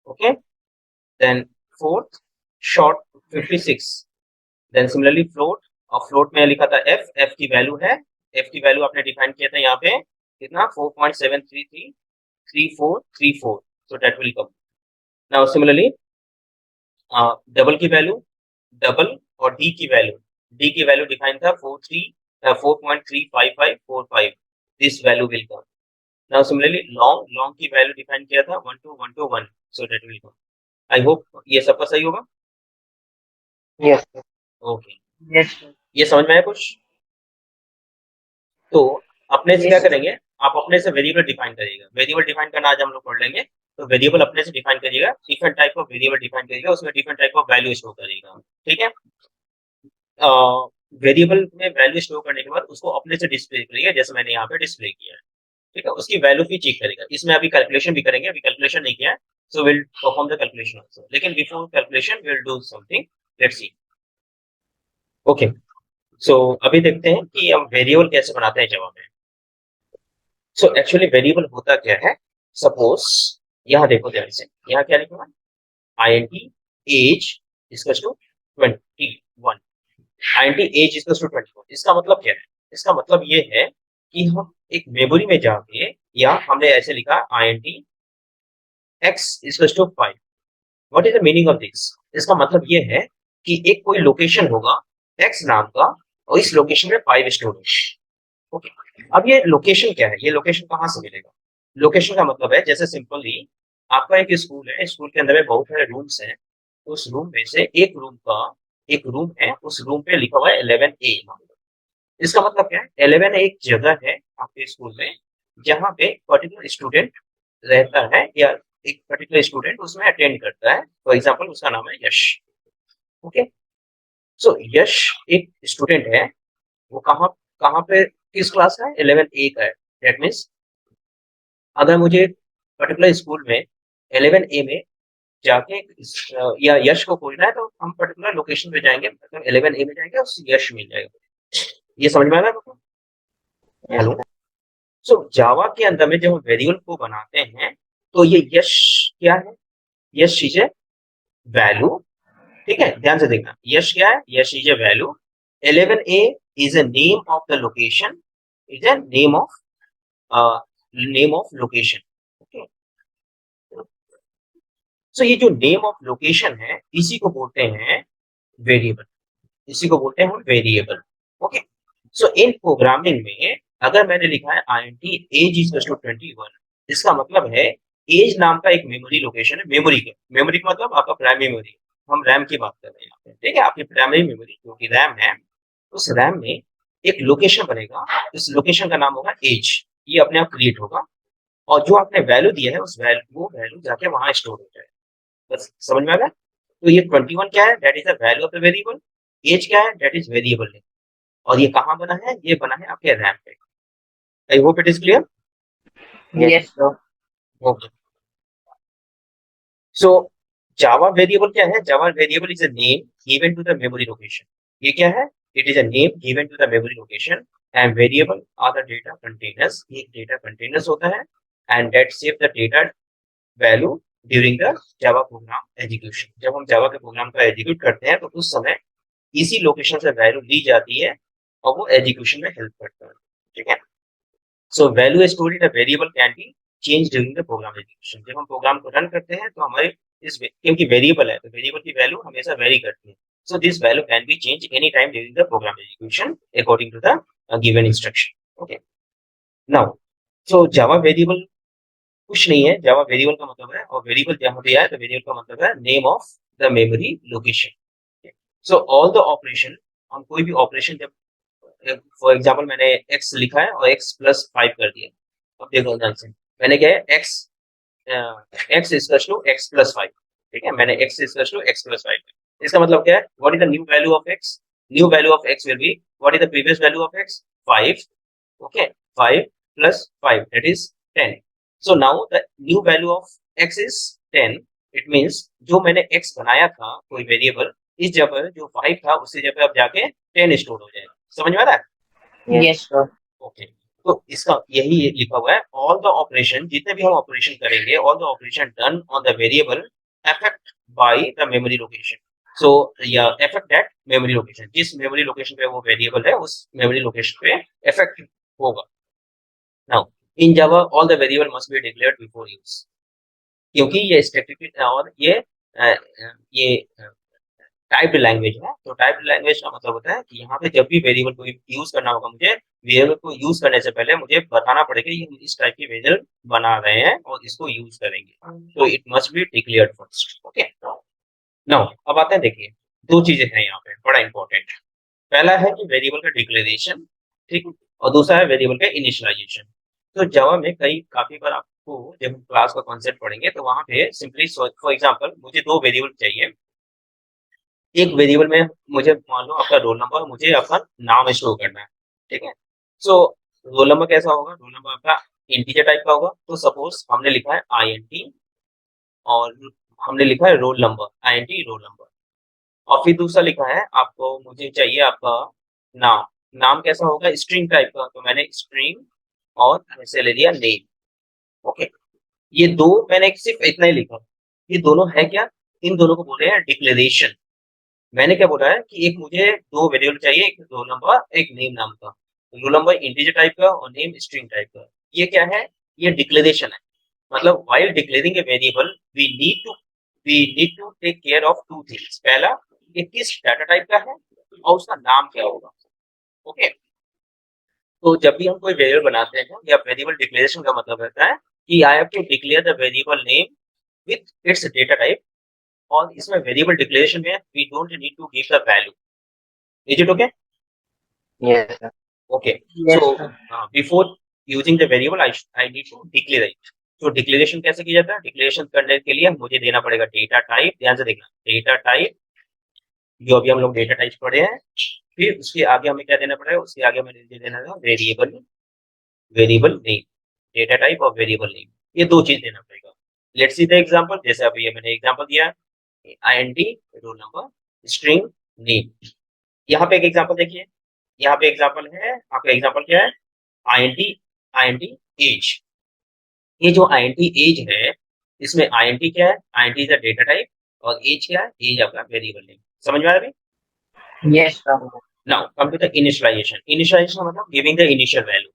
okay, then fourth short 56, then similarly float, और फ्लोट में लिखा था एफ की वैल्यू है, एफ की वैल्यू आपने डिफाइन किया था यहाँ पे कितना, 4.7333434, so that will come. Now similarly double की वैल्यू, डबल और डी की वैल्यू डिफाइन था 4.35545, this value will come. Now similarly long की वैल्यू डिफाइन किया था 12121, so that will come. I hope ये सबका सही होगा। yes, sir. Okay, Yes, sir. ये समझ में आया कुछ? तो अपने से क्या Yes. करेंगे, आप अपने से वेरिएबल डिफाइन करिएगा, वेरिएबल डिफाइन करना आज हम लोग पढ़ लेंगे। तो वेरिएबल अपने से डिफाइन करिएगा, different type of variable define करिएगा, उसमें different type of value store करिएगा। ठीक है, वेरिएबल में वैल्यू स्टोर करने के बाद उसको अपने से डिस्प्ले करिएगा, जैसे मैंने यहाँ पे डिस्प्ले किया है। ठीक है, उसकी वैल्यू भी चेक करेगा, इसमें अभी कैलकुलेशन भी करेंगे, अभी कैलकुलेशन नहीं किया है, so will perform the calculation also, लेकिन before calculation will do something, let's see. Okay, so अभी देखते हैं कि हम वेरिएबल कैसे बनाते हैं जावा में। सो एक्चुअली वेरिएबल होता क्या है, सपोज यहाँ देखो ध्यान से, यहाँ क्या लिखा हुआ है, INT age equals to 21, INT age equals to 21। इसका मतलब क्या है, इसका मतलब ये है कि हम एक मेमोरी में जाके, या हमने ऐसे लिखा INT x equals to 5। What is the meaning of this? इसका मतलब ये है कि एक कोई लोकेशन होगा x नाम का, और इस लोकेशन में 5 स्टोर होगा। ओके, अब ये लोकेशन क्या है, ये लोकेशन कहाँ से मिलेगा? लोकेशन का मतलब है, जैसे सिंपली आपका एक स्कूल है, स्कूल के अंदर में बहुत सारे रूम्स हैं, उस रूम में से एक रूम है, उस रूम पे लिखा हुआ है 11A। इसका मतलब क्या है, 11 एक जगह है आपके स्कूल में जहाँ पे पर्टिकुलर स्टूडेंट रहता है, या एक पर्टिकुलर स्टूडेंट उसमें अटेंड करता है, फॉर एग्जाम्पल उसका नाम है यश। ओके, सो यश एक स्टूडेंट है, वो कहाँ कहाँ पे किस क्लास का है, 11A का है। दैट मीन्स अगर मुझे पर्टिकुलर स्कूल में 11A में जाके या यश को खोजना है, तो हम पर्टिकुलर लोकेशन पे जाएंगे, मतलब 11A में जाएंगे, उससे यश मिल जाएगा। ये समझ में आ रहा है आपको? Yes, hello. sir. सो जावा के अंदर में जब हम वेरिएबल को बनाते हैं, तो ये यश क्या है, यश इज ए वैल्यू। ठीक है, ध्यान से देखना, यश क्या है, Yash is a value. 11A is a name of the location, is a name of location. Okay, so ये जो नेम ऑफ लोकेशन है, इसी को बोलते हैं वेरिएबल, इसी को बोलते हैं हम वेरिएबल। ओके, सो इन प्रोग्रामिंग में अगर मैंने लिखा है int एज इज टू 21, इसका मतलब है एज नाम का एक मेमोरी लोकेशन है, मेमोरी का मतलब आपका प्राइमरी मेमोरी, हम रैम की बात कर रहे हैं यहाँ पे। ठीक है, आपकी प्राइमरी मेमोरी जो कि रैम है, उस रैम में एक लोकेशन बनेगा, इस लोकेशन का नाम होगा एज, ये अपने आप क्रिएट होगा, और जो आपने वैल्यू दिया है उस वैल्यू वो वैल्यू जाके वहां स्टोर हो जाए। बस समझ में आ गया? तो ये 21 क्या है, that is the value of the variable. Age क्या है, दैट इज वेरिएबल नेम। और ये कहाँ बना है, ये बना है आपके रैम पे। I hope it is clear. Yes, Yes, sir. Okay, so Java variable क्या है, Java variable is a name given to the memory location. ये क्या है, it is a name given to the memory location, and variable are the data containers, ये डेटा कंटेनर्स होता है, and that save the data value during the Java program execution. जब हम जावा के प्रोग्राम को एग्जीक्यूट करते हैं, तो उस समय इसी लोकेशन से वैल्यू ली जाती है, और वो एग्जीक्यूशन में हेल्प करता है। ठीक है, so value stored in a variable can be change during the program execution. जब हम प्रोग्राम को रन करते हैं, तो हमारे क्योंकि वेरिएबल है, तो वेरिएबल की वैल्यू हमेशा वेरी करती है। So this value can be change any time during the program execution according to the given instruction. Okay, now so Java variable कुछ नहीं है, जावा वेरिएबल का मतलब है, और वेरिएबल जहां दिया है तो वेरिएबल का मतलब है name of the memory location. So all the operation, हम कोई भी ऑपरेशन जब, फॉर एग्जाम्पल मैंने x लिखा है और x+5 कर दिया, अब देखो ध्यान से, मैंने क्या है, x इक्वल्स टू x+5। ठीक है, मैंने x इक्वल्स टू x+5, इसका मतलब क्या है, what is the new value of x, new value of x will be, what is the previous value of x, 5। Okay, 5 plus 5 that is 10, so now the new value of x is 10। it means जो मैंने x बनाया था कोई वेरिएबल, इस जगह जो 5 था उससे जगह अब जाके 10 स्टोर हो जाएगा। समझ में आ रहा है? yes, Yes, sir. ओके, तो इसका यही लिखा हुआ है, ऑल द ऑपरेशन, जितने भी हम ऑपरेशन करेंगे, all the operation done on the variable affect by the memory location. So या अफेक्ट दैट मेमोरी लोकेशन, जिस मेमोरी लोकेशन पे वो वेरिएबल है, उस मेमोरी लोकेशन पे अफेक्ट होगा। Now in Java all the variable must be declared before use, क्योंकि ये स्टैटिक और ये टाइप्ड लैंग्वेज है। तो टाइप्ड लैंग्वेज का मतलब होता है कि यहाँ पे जब भी वेरिएबल को यूज करना होगा, मुझे वेरिएबल को यूज करने से पहले मुझे बताना पड़ेगा ये इस टाइप की वेरिएबल बना रहे हैं और इसको यूज करेंगे, तो it must be declared first. Okay, now अब आते हैं, देखिए दो चीजें हैं यहाँ पे बड़ा इंपॉर्टेंट। पहला है कि वेरिएबल का डिक्लेरेशन, ठीक, और दूसरा है वेरिएबल का इनिशियलाइजेशन। तो जावा में काफी बार आपको जब हम क्लास का कॉन्सेप्ट पढ़ेंगे, तो वहां पे सिंपली फॉर एग्जांपल मुझे दो वेरिएबल चाहिए, एक वेरिएबल में मुझे मान लो आपका रोल नंबर, मुझे आपका नाम स्टोर करना है। ठीक है, सो रोल नंबर कैसा होगा, रोल नंबर आपका इंटीजर टाइप का होगा। तो सपोज हमने लिखा है INT, और हमने लिखा है roll number, INT roll number, और फिर दूसरा लिखा है आपको, मुझे चाहिए आपका नाम, नाम कैसा होगा, स्ट्रिंग टाइप का, तो मैंने स्ट्रिंग और ऐसे ले लिया नेम। ओके, ये दो मैंने सिर्फ इतना ही लिखा, ये दोनों है क्या, इन दोनों को बोले हैं डिक्लेरेशन। मैंने क्या बोला है कि एक मुझे दो वेरिएबल चाहिए, एक रोल नंबर एक नेम नाम का, रोल नंबर इंटीजर टाइप का और नेम स्ट्रिंग टाइप का। ये क्या है, ये डिक्लेरेशन है। मतलब while declaring a variable we need to take care of two things. पहला, ये किस डाटा टाइप का है, और उसका नाम क्या होगा। ओके, तो जब भी हम कोई वेरिएबल बनाते हैं, या वेरिएबल डिक्लेरेशन का मतलब रहता है कि I have to declare the variable name with its data type, और इसमें वेरिएबल डिक्लेरेशन में we don't need to give the value. Is it okay? yes, sir. Okay, Yes, so sir. Before using the variable I need to declare it. तो डिक्लेरेशन कैसे किया जाता है, डिक्लेरेशन करने के लिए मुझे देना पड़ेगा डेटा टाइप। ध्यान से देखना, डेटा टाइप जो अभी हम लोग डेटा टाइप पढ़े हैं। फिर उसके आगे हमें क्या देना पड़ेगा, उसके आगे हमें दे देना है वेरिएबल नेम, डेटा टाइप और वेरिएबल नेम, ये दो चीज देना पड़ेगा। लेट्स सी द एग्जांपल, जैसे अभी ये मैंने एग्जांपल दिया INT roll number string name. यहाँ पे एक एग्जांपल देखिए, यहाँ पे एग्जांपल है, आपका एग्जांपल क्या है, INT एज। ये जो INT एज है, इसमें INT क्या है, INT is a data type और एज क्या है, एज आपका वेरिएबल नेम। समझ में आ रहा है? Yes, sir. Now come to the initialization. Initialization मतलब गिविंग द इनिशियल वैल्यू।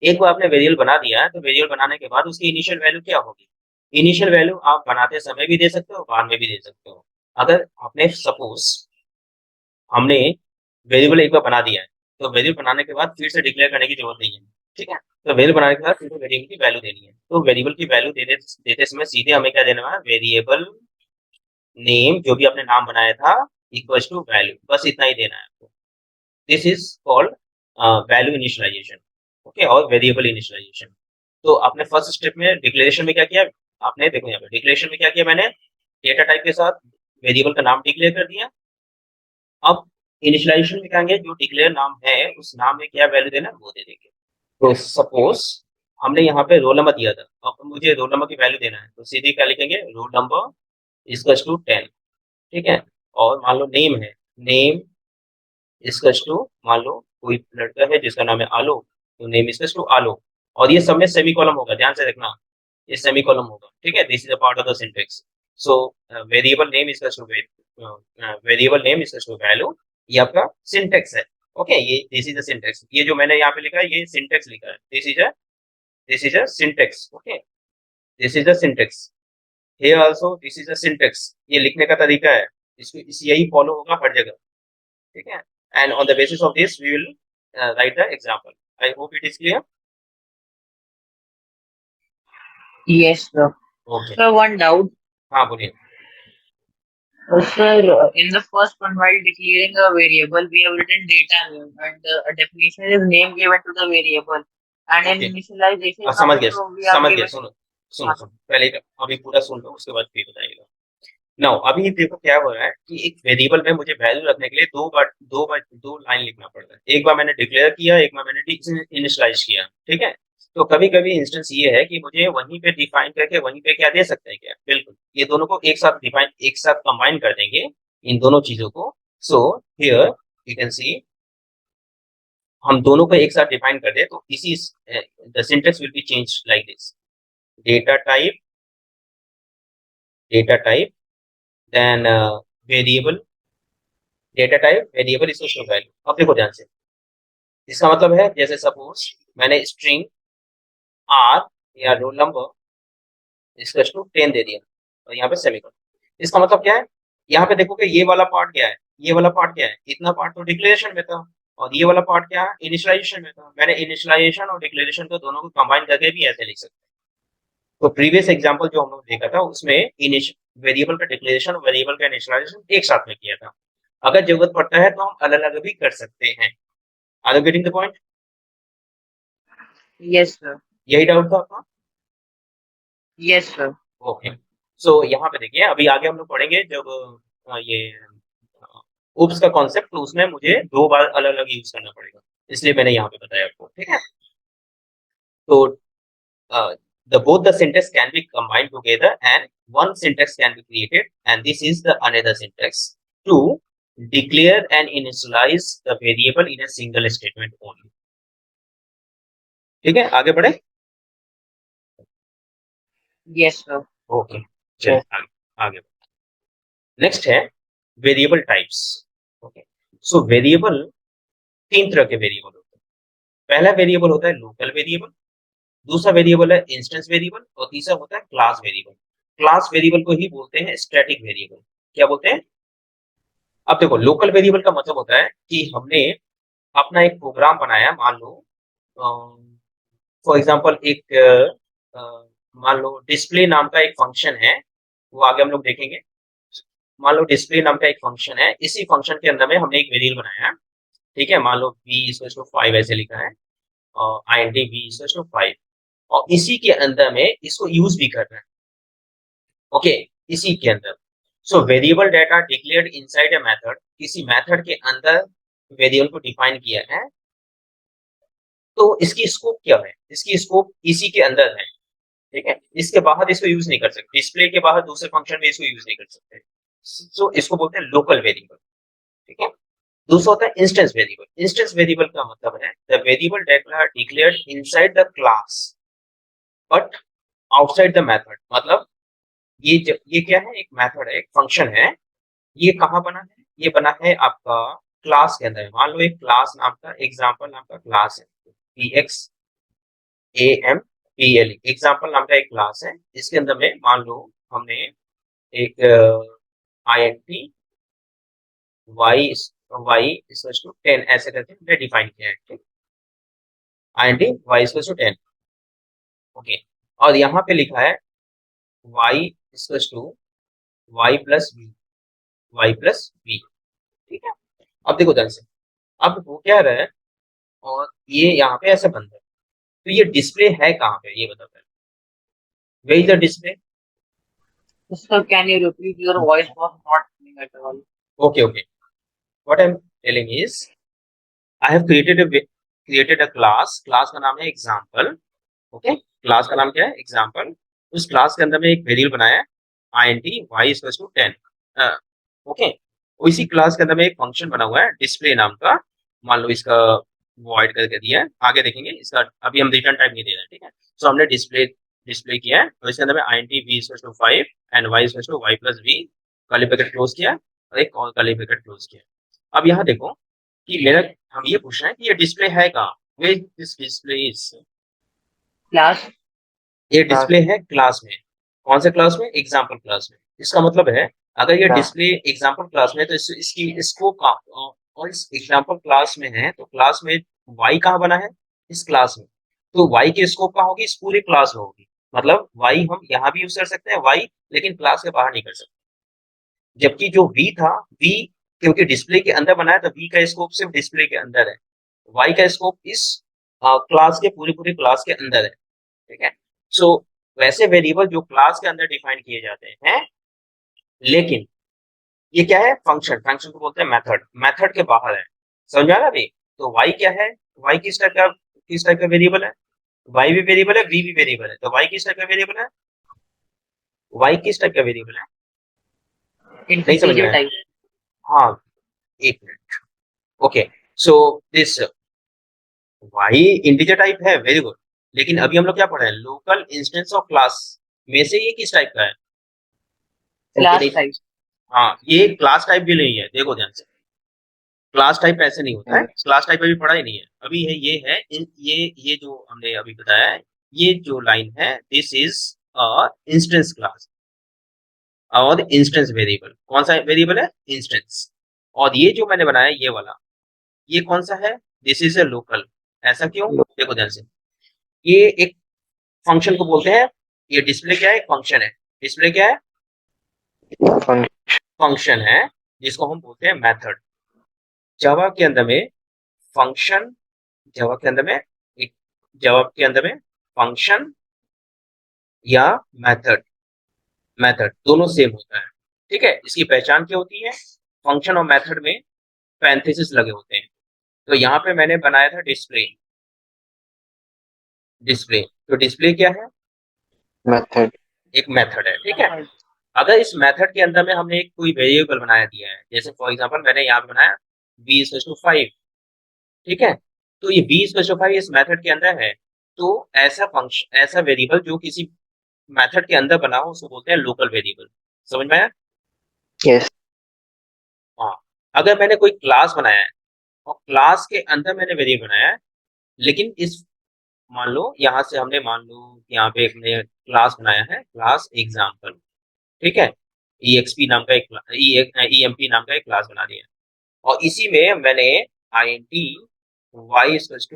एक बार आपने वेरिएबल बना दिया तो वेरिएबल बनाने के बाद उसकी इनिशियल वैल्यू क्या होगी, इनिशियल वैल्यू आप बनाते समय भी दे सकते हो, बाद में भी दे सकते हो। अगर आपने सपोज हमने वेरिएबल एक बार बना दिया है, तो वेरिएबल बनाने के बाद फिर से डिक्लेयर करने की जरूरत नहीं है, ठीक है। तो वेरिएबल बनाने के बाद फिर वेरिएबल की वैल्यू देनी है, तो वेरिएबल की वैल्यू देते समय सीधे हमें क्या देना है, वेरिएबल नेम जो भी आपने नाम बनाया था इक्वल्स टू वैल्यू, बस इतना ही देना है आपको। This is called value initialization, okay, और वेरिएबल इनिशियलाइजेशन। तो आपने फर्स्ट स्टेप में डिक्लेरेशन में क्या किया, आपने देखो यहाँ पे डिक्लेरेशन में क्या किया, मैंने डेटा टाइप के साथ वेरिएबल का नाम डिक्लेयर कर दिया। अब इनिशियलाइजेशन में कहेंगे जो डिक्लेयर नाम है उस नाम में क्या वैल्यू देना है वो दे देंगे। तो सपोज हमने यहाँ पे रोल नंबर दिया था, अब मुझे रोल नंबर की वैल्यू देना है, तो सीधे क्या लिखेंगे, रोल नंबर इक्वल्स टू 10, ठीक है। और मान लो नेम है, नेम इक्वल्स टू, मान लो कोई लड़का है जिसका नाम है आलोक, तो नेम इक्वल्स टू आलोक, और ये सब में सेमीकोलन होगा, ध्यान से देखना, ये सेमीकोलन होगा, ठीक है। This is a part of the syntax. So variable name equals to variable name equals to value, ये आपका सिंटैक्स है, ओके। ये दिस इज द सिंटैक्स, ये जो मैंने यहाँ पे लिखा है ये सिंटैक्स लिखा है, this is a syntax, okay, this is the syntax. Here also this is a syntax, ये लिखने का तरीका है, इसको यही फॉलो होगा हर जगह, ठीक है। And on the basis of this we will write the example. I hope it is clear. Yes, sir. Okay, Sir, one doubt. हाँ बोलिए। Sir, in the first one, while declaring a variable, we have written data name, and a definition is name given to the variable. And in okay, initialization समझ गया, also, we have given. सुनो सुनो सुनो, पहले अभी पूरा सुन लो, उसके बाद फिर बताइएगा। नाउ अभी देखो क्या हो रहा है कि एक वेरिएबल में मुझे वैल्यू रखने के लिए दो लाइन लिखना पड़ता है। एक बार मैंने डिक्लेयर किया, एक बार मैंने इनिशियलाइज किया, ठीक है। तो कभी कभी इंस्टेंस ये है कि मुझे वहीं पे डिफाइन करके वहीं पे क्या दे सकते हैं क्या, बिल्कुल ये दोनों को एक साथ कंबाइन कर देंगे, इन दोनों चीजों को। सो हियर यू कैन सी, हम दोनों को एक साथ डिफाइन कर दे तो इसी the syntax will be change like this, data type, then variable, data type variable equal value. अब देखो ध्यान से, इसका मतलब है जैसे सपोज मैंने स्ट्रिंग आर या रोल नंबर इक्वल टू 10 दे दिया और यहाँ पे सेमीकोलन। इसका मतलब क्या है, यहाँ पे देखो कि ये वाला पार्ट क्या है, ये वाला पार्ट क्या है, इतना पार्ट तो डिक्लेरेशन में था, और ये वाला पार्ट क्या है, इनिशियलाइजेशन में था। मैंने इनिशियलाइजेशन और डिक्लेरेशन को दोनों को कंबाइन करके भी ऐसे लिख सकते हैं। तो प्रीवियस एग्जांपल जो हम लोग देखा था उसमें वेरिएबल का डिक्लेरेशन और वेरिएबल का इनिशियलाइजेशन एक साथ में किया था। अगर जरूरत पड़ता है तो हम अलग अलग भी कर सकते हैं। Are you getting the point? Yes, sir. यही डाउट था आपका? Yes, sir. ओके, सो यहाँ पे देखिए अभी आगे हम लोग पढ़ेंगे जब ये उप्स का कॉन्सेप्ट, तो उसमें मुझे दो बार अलग अलग यूज करना पड़ेगा, इसलिए मैंने यहाँ पे बताया आपको, ठीक है। तो the both the syntax can be combined together and one syntax can be created, and this is the another syntax to declare and initialize the variable in a single statement only, ठीक है। आगे बढ़े? Yes, sir. ओके, चलिए आगे नेक्स्ट है variable types, okay. So variable, तीन तरह के वेरिएबल होते हैं। पहला वेरिएबल होता है लोकल वेरिएबल, दूसरा वेरिएबल है इंस्टेंस वेरिएबल, और तीसरा होता है क्लास वेरिएबल। क्लास वेरिएबल को ही बोलते हैं स्टैटिक वेरिएबल। क्या बोलते हैं? अब देखो लोकल वेरिएबल का मतलब होता है कि हमने अपना एक प्रोग्राम बनाया, मान लो फॉर एग्जांपल एक मान लो डिस्प्ले नाम का एक फंक्शन है, वो आगे हम लोग देखेंगे। मान लो डिस्प्ले नाम का एक फंक्शन है, इसी फंक्शन के अंदर में हमने एक वेरिएबल बनाया, ठीक है। मान लो v इक्वल्स टू 5 ऐसे लिखा है, और int v इक्वल्स टू 5, और इसी के अंदर में इसको यूज भी करना है, ओके, इसी के अंदर। So variable data declared inside a method, किसी मेथड के अंदर वेरिएबल को डिफाइन किया है, तो इसकी स्कोप क्या है? इसकी स्कोप इसी के अंदर है, ठीक है। इसके बाहर इसको यूज नहीं कर सकते, डिस्प्ले के बाहर दूसरे फंक्शन में इसको यूज नहीं कर सकते। सो इसको बोलते हैं लोकल वेरिएबल, ठीक है। दूसरा होता है इंस्टेंस वेरिएबल। इंस्टेंस वेरिएबल का मतलब है the variable data declared inside the class but outside the method. मतलब ये क्या है? एक मेथड है, एक फंक्शन है। ये कहाँ बना है? ये बना है आपका क्लास के अंदर। मान लो एक क्लास नाम का, एग्जाम्पल नाम का क्लास है, EXAMPLE, एग्जाम्पल नाम का एक क्लास है। इसके अंदर में मान लो हमने एक INT y 10 ऐसे करके हमने डिफाइन किया है, ठीक। INT y 10, okay. और यहाँ पे लिखा है y y plus B, y plus B, ठीक है। अब देखो ध्यान से, अब वो क्या रहा है, और ये यहाँ पे ऐसे बंद है, तो ये डिस्प्ले है कहाँ पे? ये बताता है, where is the display? Sir, can you repeat? Your voice was not coming at all. Okay, okay. What I'm telling is, I have created a class. Class का नाम है एग्जाम्पल, ओके। क्लास का नाम क्या है? एग्जाम्पल। उस क्लास के अंदर में एक वेरिएबल बनाया है, INT y 10, ओके। इसी क्लास के अंदर में एक फंक्शन बना हुआ है डिस्प्ले नाम का, मान लो इसका वॉइड करके दिया है, आगे देखेंगे इसका। अभी हम रिटर्न टाइप नहीं दे रहे हैं, ठीक है। सो हमने डिस्प्ले किया है, तो इसके अंदर में INT v 5 and y plus v, curly bracket close किया और एक और कर्ली ब्रैकेट क्लोज किया। अब यहाँ देखो कि मेरा, हम ये पूछ रहे हैं कि ये डिस्प्ले है कहाँ? Way this display is, Class. ये डिस्प्ले है क्लास में। कौन से क्लास में? एग्जाम्पल क्लास में। इसका मतलब है अगर ये हाँ। डिस्प्ले एग्जाम्पल क्लास में, तो इसको और इस एग्जाम्पल क्लास में है, तो क्लास में y कहाँ बना है? इस क्लास में। तो y की स्कोप कहाँ होगी? इस पूरे क्लास में होगी। मतलब y हम यहाँ भी यूज कर सकते हैं y, लेकिन क्लास के बाहर नहीं कर सकते। जबकि जो v था, v क्योंकि डिस्प्ले के अंदर बना है, तो v का स्कोप सिर्फ डिस्प्ले के अंदर है। y का स्कोप इस क्लास के पूरे क्लास के अंदर है, ठीक है। सो वैसे वेरिएबल जो क्लास के अंदर डिफाइन किए जाते हैं, लेकिन ये क्या है? फंक्शन। फंक्शन को बोलते हैं मेथड, मेथड के बाहर है। समझ में आ रहा अभी? तो y क्या है? y किस टाइप का वेरिएबल है? y भी वेरिएबल है, v भी वेरिएबल है। तो y किस टाइप का वेरिएबल है? y किस टाइप का वेरिएबल है? नहीं समझ में Integer आया? type. हाँ, एक minute, okay. So this y integer type है, वेरी गुड। लेकिन अभी हम लोग क्या पढ़ रहे हैं? लोकल इंस्टेंस ऑफ क्लास में से ये किस टाइप का है? Class नहीं, type. हाँ, ये क्लास टाइप भी नहीं है, देखो ध्यान से। क्लास टाइप ऐसे नहीं होता है, क्लास टाइप अभी पढ़ा ही नहीं है। अभी है, ये है ये जो हमने अभी बताया है, ये जो लाइन है, दिस इज इंस्टेंस क्लास और इंस्टेंस वेरिएबल। कौन सा वेरिएबल है? इंस्टेंस। और ये जो मैंने बनाया ये वाला, ये कौन सा है? This is a local. ऐसा क्यों? देखो ध्यान से, ये एक फंक्शन को बोलते हैं, ये डिस्प्ले क्या है? फंक्शन है। डिस्प्ले क्या है? फंक्शन है, जिसको हम बोलते हैं मेथड। जावा के अंदर में फंक्शन, जावा के अंदर में एक, जावा के अंदर में फंक्शन या मेथड, मेथड दोनों सेम होता है, ठीक है। इसकी पहचान क्या होती है? फंक्शन और मेथड में पैरेंथेसिस लगे होते हैं। तो यहाँ पे मैंने बनाया था डिस्प्ले, डिस्प्ले। तो डिस्प्ले क्या है? मेथड। एक मेथड है, ठीक है। अगर इस मेथड के अंदर में हमने एक कोई वेरिएबल बनाया दिया है, जैसे फॉर एग्जांपल मैंने यहाँ पे बनाया v 5, ठीक है। तो ये v 5 इस मेथड के अंदर है, तो ऐसा फंक्शन, ऐसा वेरिएबल जो किसी मेथड के अंदर बना हो, उसको बोलते हैं लोकल वेरिएबल। समझ में आया? यस। हाँ। अगर मैंने कोई क्लास बनाया है और क्लास के अंदर मैंने वेरिएबल बनाया है, लेकिन इस, मान लो यहाँ से हमने, मान लो यहाँ पे एक नया क्लास बनाया है, क्लास एग्जाम्पल, ठीक है। EXP नाम का एक EMP नाम का एक क्लास बना दिया, और इसी में मैंने INT y 10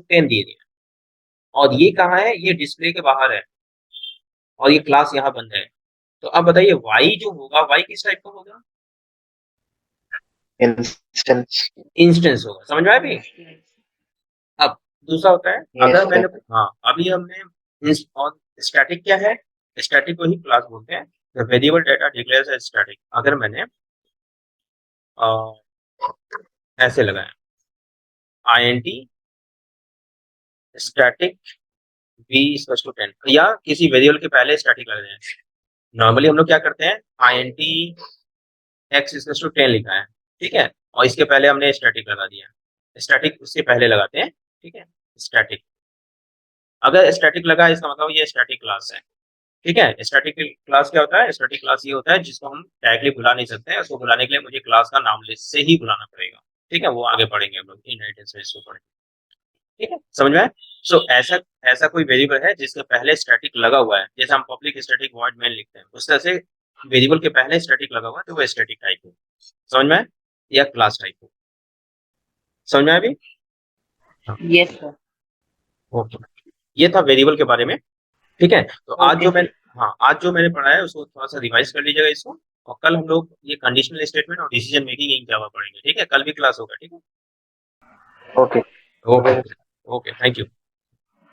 दे दिया। और ये कहाँ है? ये डिस्प्ले के बाहर है, और ये क्लास यहाँ बंद है। तो अब बताइए y जो होगा, y किस टाइप का होगा? इंस्टेंस। इंस्टेंस होगा। समझ में आया अभी? अब दूसरा होता है, अगर मैंने, हाँ, अभी हमने और स्टैटिक क्या है? स्टैटिक को ही क्लास बोलते हैं। The variable data declares as static. अगर मैंने ऐसे लगाया INT static v equal to 10 या किसी वेरिएबल के पहले स्टैटिक लगा दें। नॉर्मली हम लोग क्या करते हैं, INT x इक्वल टू 10 लिखा है, ठीक है, और इसके पहले हमने स्टैटिक लगा दिया। स्टैटिक उससे पहले लगाते हैं, ठीक है, स्टैटिक। अगर स्टैटिक लगा है इसका मतलब ये स्टैटिक क्लास है, ठीक है। स्टैटिक क्लास क्या होता है, स्टैटिक क्लास ये होता है जिसको हम डायरेक्टली बुला नहीं सकते हैं, उसको बुलाने के लिए मुझे क्लास का नाम लिस्ट से ही बुलाना पड़ेगा, ठीक है, वो आगे पढ़ेंगे हम लोग इनहेरिटेंस में इसको पढ़ेंगे, ठीक है, समझ में आया? सो ऐसा ऐसा कोई वेरिएबल है जिसके पहले स्टैटिक लगा हुआ है, जैसे हम पब्लिक स्टैटिक वॉइड मेन लिखते हैं, उस तरह से वेरिएबल के पहले स्टैटिक लगा हुआ है तो वो स्टैटिक टाइप हो, समझ में आया? या क्लास टाइप हो, समझ में आया अभी? Yes sir. ओके, ये था वेरिएबल के बारे में, ठीक है। तो आज ओके जो सर। मैंने, हाँ, आज जो मैंने पढ़ा है उसको थोड़ा सा रिवाइज कर लीजिएगा इसको, और कल हम लोग ये कंडीशनल स्टेटमेंट और डिसीजन मेकिंग इन जावा पढ़ेंगे, ठीक है, कल भी क्लास होगा, ठीक है। Okay. Okay, okay, thank you.